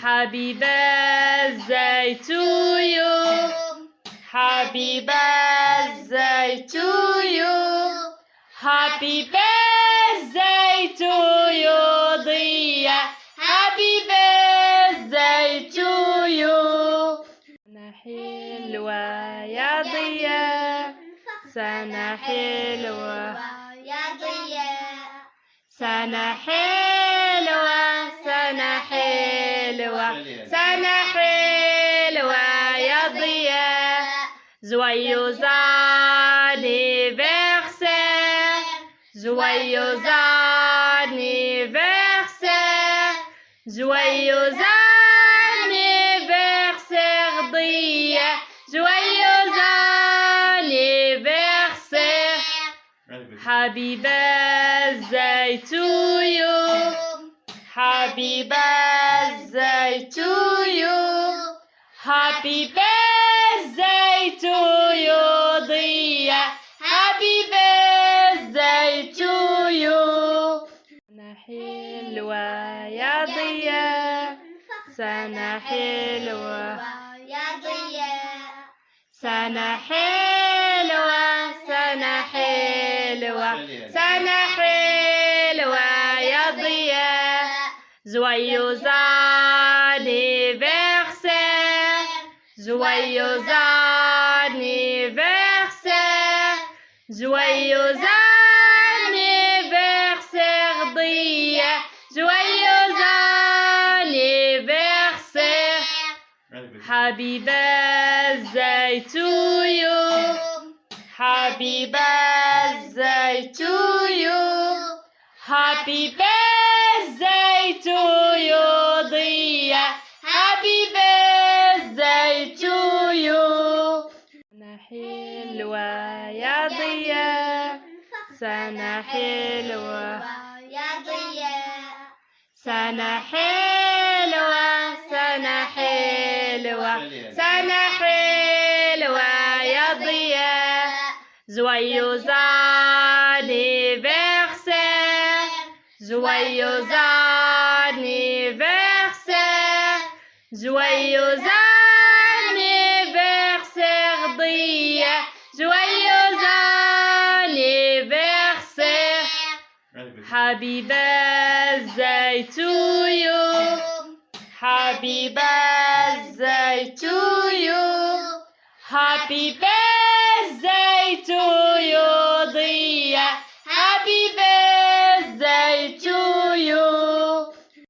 Happy birthday to you. Happy birthday to you. Happy birthday to you ضياء. Happy birthday to you. سنة حلوة يا ضياء. سنة حلوة يا ضياء. سنة حلوة سنة حلوة سنة حلوة يا ضياء. Joyeux anniversaire. Joyeux anniversaire. Joyeux anniversaire ضياء. Joyeux anniversaire. Happy birthday to you. Happy birthday to you. Happy birthday to you ضياء. Happy birthday to you. سنة حلوة يا ضياء. سنة حلوة يا ضياء. سنة حلوة سنة حلوة سنة حلوة يا ضياء. Joyeux anniversaire. Joyeux anniversaire. Joyeux anniversaire ضياء. Joyeux anniversaire. Happy birthday to you. Happy birthday to you. Happy birthday to you ضياء. Happy birthday to you. سنة حلوة يا ضياء. سنة حلوة يا ضياء. سنة حلوة سنة حلوة سنة حلوة يا ضياء. Joyeux anniversaire. Joyeux anniversaire. Joyeux anniversaire ضياء. Joyeux anniversaire. Happy birthday to you. Happy birthday.